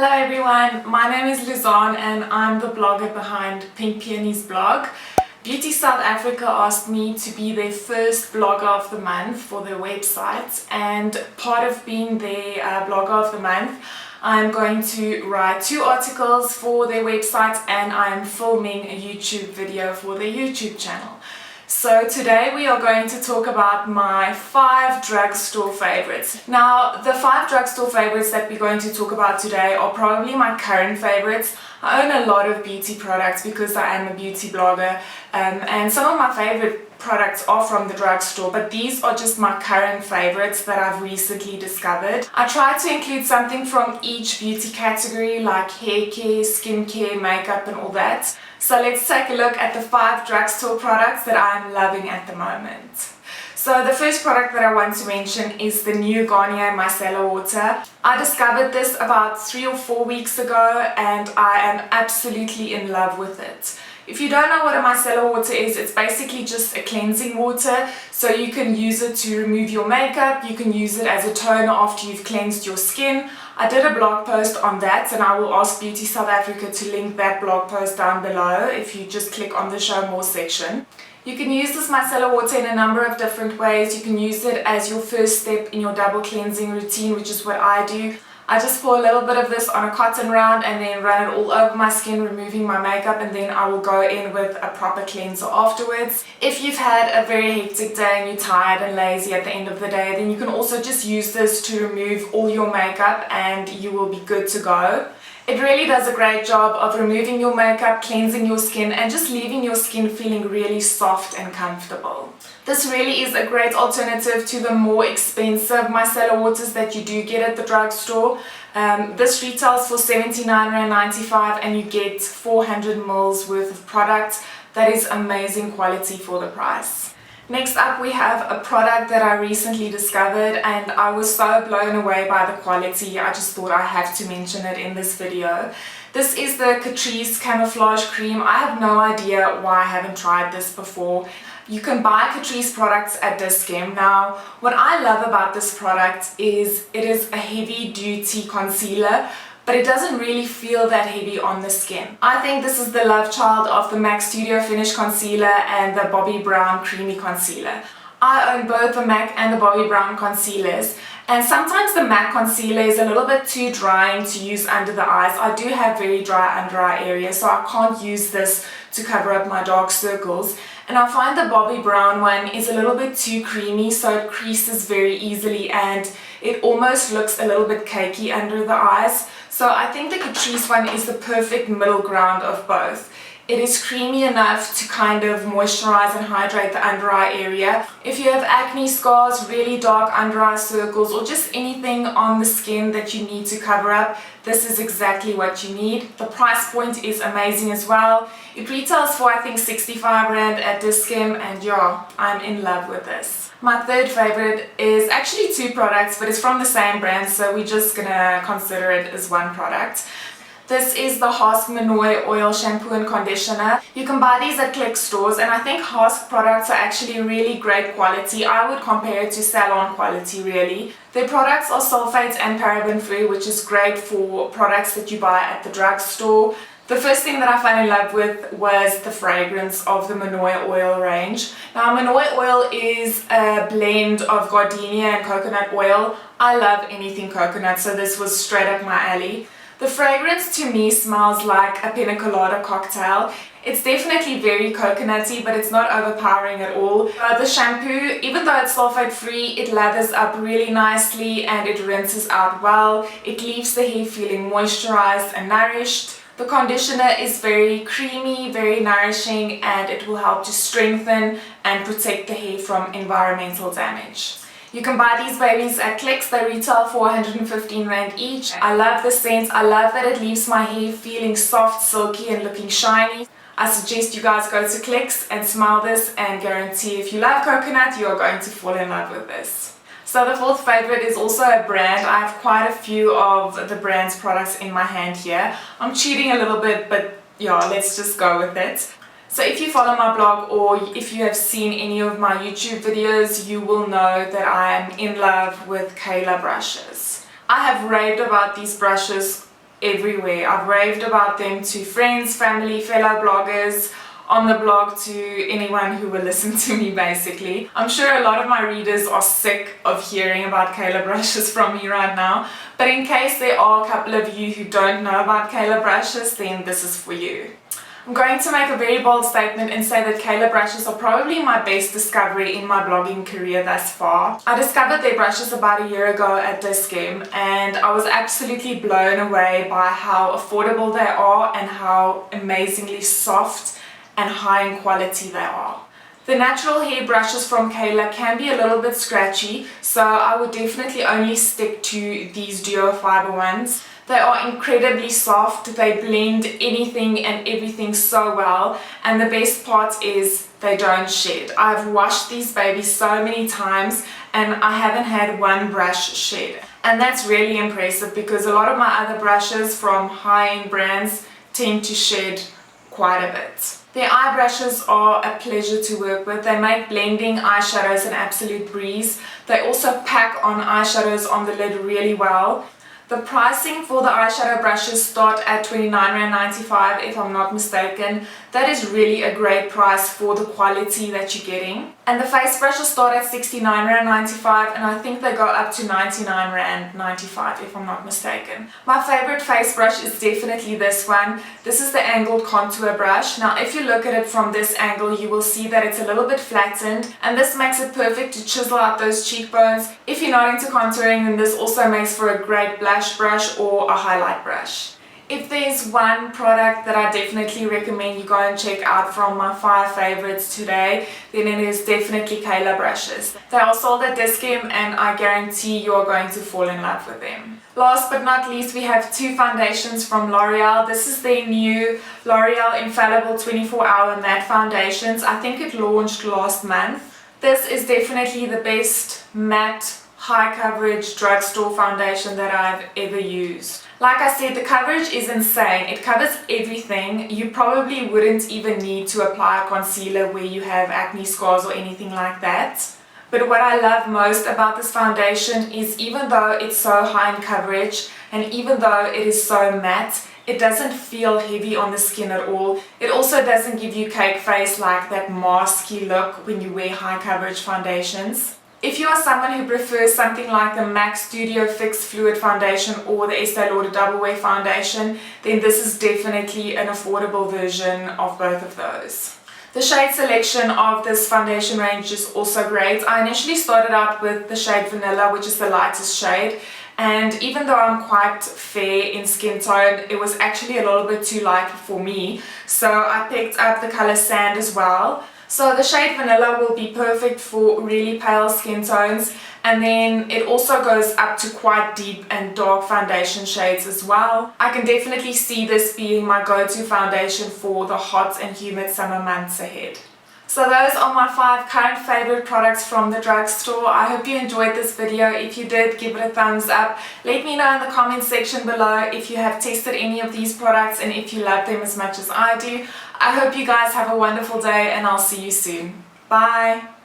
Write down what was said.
Hello everyone, my name is Luzanne and I'm the blogger behind Pink Peony's blog. Beauty South Africa asked me to be their first blogger of the month for their website, and part of being their blogger of the month, I'm going to write 2 articles for their website and I'm filming a YouTube video for their YouTube channel. So today we are going to talk about my 5 drugstore favorites. Now, the 5 drugstore favorites that we're going to talk about today are probably my current favorites. I own a lot of beauty products because I am a beauty blogger, and some of my favorite products are from the drugstore, but these are just my current favorites that I've recently discovered. I try to include something from each beauty category like hair care, skincare, makeup and all that. So let's take a look at the 5 drugstore products that I'm loving at the moment. So the first product that I want to mention is the new Garnier Micellar Water. I discovered this about 3 or 4 weeks ago and I am absolutely in love with it. If you don't know what a micellar water is, it's basically just a cleansing water. So you can use it to remove your makeup, you can use it as a toner after you've cleansed your skin. I did a blog post on that and I will ask Beauty South Africa to link that blog post down below if you just click on the show more section. You can use this micellar water in a number of different ways. You can use it as your first step in your double cleansing routine, which is what I do. I just pour a little bit of this on a cotton round and then run it all over my skin, removing my makeup, and then I will go in with a proper cleanser afterwards. If you've had a very hectic day and you're tired and lazy at the end of the day, then you can also just use this to remove all your makeup and you will be good to go. It really does a great job of removing your makeup, cleansing your skin, and just leaving your skin feeling really soft and comfortable. This really is a great alternative to the more expensive micellar waters that you do get at the drugstore. This retails for R79.95 and you get 400 ml worth of product. That is amazing quality for the price. Next up we have a product that I recently discovered and I was so blown away by the quality, I just thought I have to mention it in this video. This is the Catrice Camouflage Cream. I have no idea why I haven't tried this before. You can buy Catrice products at Dis-Chem. Now, what I love about this product is it is a heavy duty concealer, but it doesn't really feel that heavy on the skin. I think this is the love child of the MAC Studio Finish Concealer and the Bobbi Brown Creamy Concealer. I own both the MAC and the Bobbi Brown concealers, and sometimes the MAC concealer is a little bit too drying to use under the eyes. I do have very dry under eye areas, so I can't use this to cover up my dark circles. And I find the Bobbi Brown one is a little bit too creamy, so it creases very easily and it almost looks a little bit cakey under the eyes. So I think the Catrice one is the perfect middle ground of both. It is creamy enough to kind of moisturize and hydrate the under eye area. If you have acne scars, really dark under eye circles, or just anything on the skin that you need to cover up, this is exactly what you need. The price point is amazing as well. It retails for I think 65 Rand at Dis-Chem, and yeah, I'm in love with this. My third favorite is actually 2 products, but it's from the same brand, so we're just gonna consider it as one product. This is the Hask Manoy Oil Shampoo and Conditioner. You can buy these at Click stores, and I think Hask products are actually really great quality. I would compare it to salon quality really. Their products are sulfate and paraben free, which is great for products that you buy at the drugstore. The first thing that I fell in love with was the fragrance of the Manoy oil range. Now, Manoy oil is a blend of gardenia and coconut oil. I love anything coconut, so this was straight up my alley. The fragrance to me smells like a pina colada cocktail. It's definitely very coconutty, but it's not overpowering at all. The shampoo, even though it's sulfate free, it lathers up really nicely and it rinses out well. It leaves the hair feeling moisturized and nourished. The conditioner is very creamy, very nourishing, and it will help to strengthen and protect the hair from environmental damage. You can buy these babies at Clicks. They retail for 115 Rand each. I love the scent. I love that it leaves my hair feeling soft, silky and looking shiny. I suggest you guys go to Clicks and smell this and guarantee if you love coconut, you are going to fall in love with this. So the fourth favorite is also a brand. I have quite a few of the brand's products in my hand here. I'm cheating a little bit, but yeah, let's just go with it. So if you follow my blog or if you have seen any of my YouTube videos, you will know that I am in love with Kayla brushes. I have raved about these brushes everywhere. I've raved about them to friends, family, fellow bloggers, on the blog, to anyone who will listen to me basically. I'm sure a lot of my readers are sick of hearing about Kayla brushes from me right now, but in case there are a couple of you who don't know about Kayla brushes, then this is for you. I'm going to make a very bold statement and say that Kayla brushes are probably my best discovery in my blogging career thus far. I discovered their brushes about a year ago at Drugstore, and I was absolutely blown away by how affordable they are and how amazingly soft and high in quality they are. The natural hair brushes from Kayla can be a little bit scratchy, so I would definitely only stick to these duo fiber ones. They are incredibly soft, they blend anything and everything so well, and the best part is they don't shed. I've washed these babies so many times and I haven't had one brush shed. And that's really impressive because a lot of my other brushes from high-end brands tend to shed quite a bit. Their eye brushes are a pleasure to work with. They make blending eyeshadows an absolute breeze. They also pack on eyeshadows on the lid really well. The pricing for the eyeshadow brushes start at £29.95 if I'm not mistaken. That is really a great price for the quality that you're getting. And the face brushes start at £69.95 and I think they go up to £99.95 if I'm not mistaken. My favorite face brush is definitely this one. This is the angled contour brush. Now if you look at it from this angle, you will see that it's a little bit flattened, and this makes it perfect to chisel out those cheekbones. If you're not into contouring, then this also makes for a great blush brush or a highlight brush. If there's one product that I definitely recommend you go and check out from my 5 favorites today, then it is definitely Kayla brushes. They are sold at Drugstore and I guarantee you are going to fall in love with them. Last but not least, we have 2 foundations from L'Oreal. This is their new L'Oreal Infallible 24-Hour Matte Foundations. I think it launched last month. This is definitely the best matte, high coverage drugstore foundation that I've ever used. Like I said, the coverage is insane. It covers everything. You probably wouldn't even need to apply a concealer where you have acne scars or anything like that. But what I love most about this foundation is even though it's so high in coverage and even though it is so matte, it doesn't feel heavy on the skin at all. It also doesn't give you cake face like that masky look when you wear high coverage foundations. If you are someone who prefers something like the MAC Studio Fix Fluid Foundation or the Estee Lauder Double Wear Foundation, then this is definitely an affordable version of both of those. The shade selection of this foundation range is also great. I initially started out with the shade Vanilla, which is the lightest shade, and even though I'm quite fair in skin tone, it was actually a little bit too light for me, so I picked up the color Sand as well. So the shade Vanilla will be perfect for really pale skin tones, and then it also goes up to quite deep and dark foundation shades as well. I can definitely see this being my go-to foundation for the hot and humid summer months ahead. So those are my 5 current favorite products from the drugstore. I hope you enjoyed this video. If you did, give it a thumbs up. Let me know in the comments section below if you have tested any of these products and if you love them as much as I do. I hope you guys have a wonderful day and I'll see you soon. Bye!